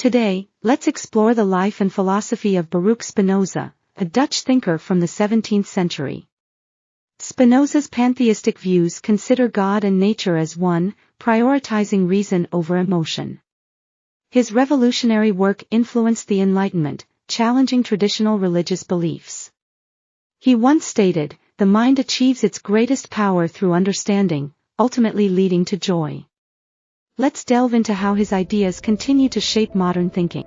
Today, let's explore the life and philosophy of Baruch Spinoza, a Dutch thinker from the 17th century. Spinoza's pantheistic views consider God and nature as one, prioritizing reason over emotion. His revolutionary work influenced the Enlightenment, challenging traditional religious beliefs. He once stated, "The mind achieves its greatest power through understanding, ultimately leading to joy." Let's delve into how his ideas continue to shape modern thinking.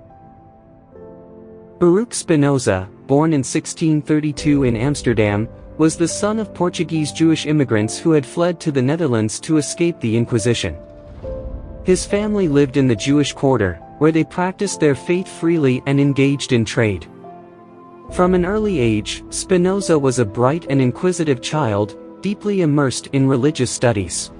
Baruch Spinoza, born in 1632 in Amsterdam, was the son of Portuguese Jewish immigrants who had fled to the Netherlands to escape the Inquisition. His family lived in the Jewish quarter, where they practiced their faith freely and engaged in trade. From an early age, Spinoza was a bright and inquisitive child, deeply immersed in religious studies.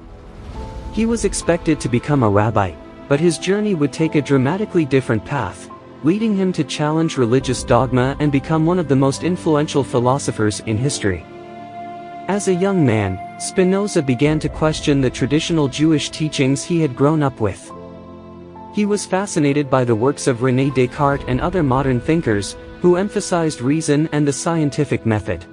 He was expected to become a rabbi, but his journey would take a dramatically different path, leading him to challenge religious dogma and become one of the most influential philosophers in history. As a young man, Spinoza began to question the traditional Jewish teachings he had grown up with. He was fascinated by the works of René Descartes and other modern thinkers, who emphasized reason and the scientific method.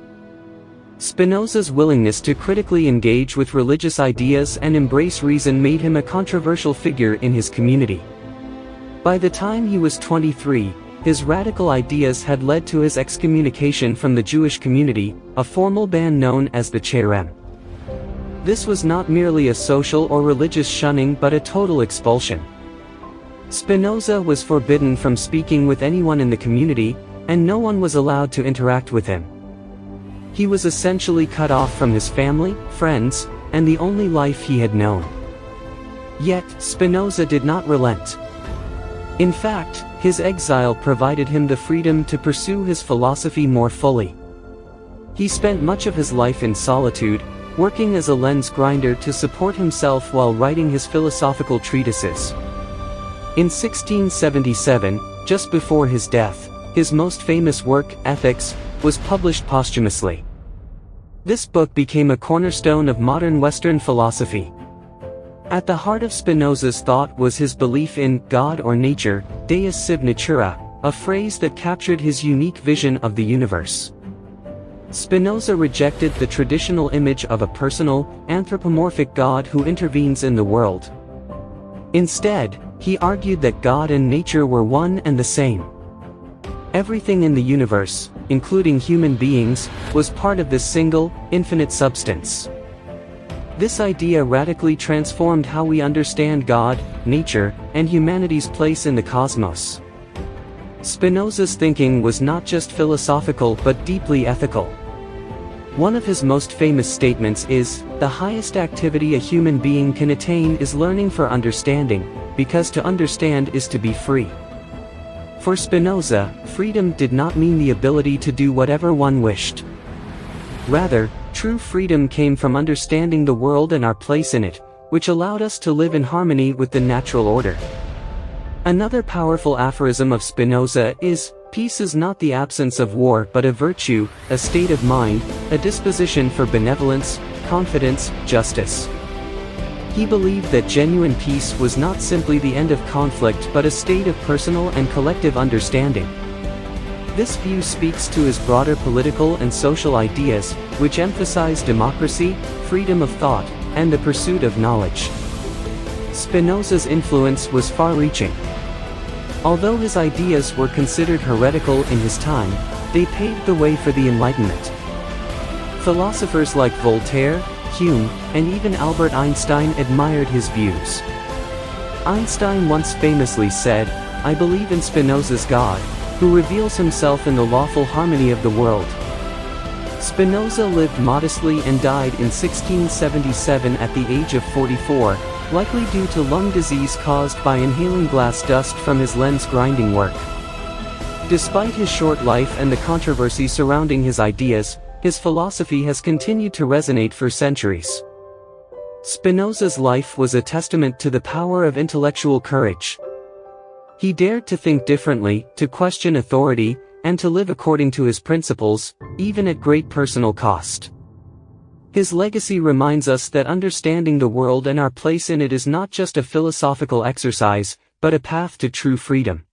Spinoza's willingness to critically engage with religious ideas and embrace reason made him a controversial figure in his community. By the time he was 23, his radical ideas had led to his excommunication from the Jewish community, a formal ban known as the cherem. This was not merely a social or religious shunning but a total expulsion. Spinoza was forbidden from speaking with anyone in the community, and no one was allowed to interact with him. He was essentially cut off from his family, friends, and the only life he had known. Yet, Spinoza did not relent. In fact, his exile provided him the freedom to pursue his philosophy more fully. He spent much of his life in solitude, working as a lens grinder to support himself while writing his philosophical treatises. In 1677, just before his death, his most famous work, Ethics, was published posthumously. This book became a cornerstone of modern Western philosophy. At the heart of Spinoza's thought was his belief in God or nature, Deus sive natura, a phrase that captured his unique vision of the universe. Spinoza rejected the traditional image of a personal, anthropomorphic God who intervenes in the world. Instead, he argued that God and nature were one and the same. Everything in the universe, including human beings, was part of this single, infinite substance. This idea radically transformed how we understand God, nature, and humanity's place in the cosmos. Spinoza's thinking was not just philosophical but deeply ethical. One of his most famous statements is, "The highest activity a human being can attain is learning for understanding, because to understand is to be free." For Spinoza, freedom did not mean the ability to do whatever one wished. Rather, true freedom came from understanding the world and our place in it, which allowed us to live in harmony with the natural order. Another powerful aphorism of Spinoza is, "Peace is not the absence of war but a virtue, a state of mind, a disposition for benevolence, confidence, justice." He believed that genuine peace was not simply the end of conflict but a state of personal and collective understanding. This view speaks to his broader political and social ideas, which emphasize democracy, freedom of thought, and the pursuit of knowledge. Spinoza's influence was far-reaching. Although his ideas were considered heretical in his time, they paved the way for the Enlightenment. Philosophers like Voltaire, Hume, and even Albert Einstein admired his views. Einstein once famously said, "I believe in Spinoza's God, who reveals himself in the lawful harmony of the world." Spinoza lived modestly and died in 1677 at the age of 44, likely due to lung disease caused by inhaling glass dust from his lens grinding work. Despite his short life and the controversy surrounding his ideas, his philosophy has continued to resonate for centuries. Spinoza's life was a testament to the power of intellectual courage. He dared to think differently, to question authority, and to live according to his principles, even at great personal cost. His legacy reminds us that understanding the world and our place in it is not just a philosophical exercise, but a path to true freedom.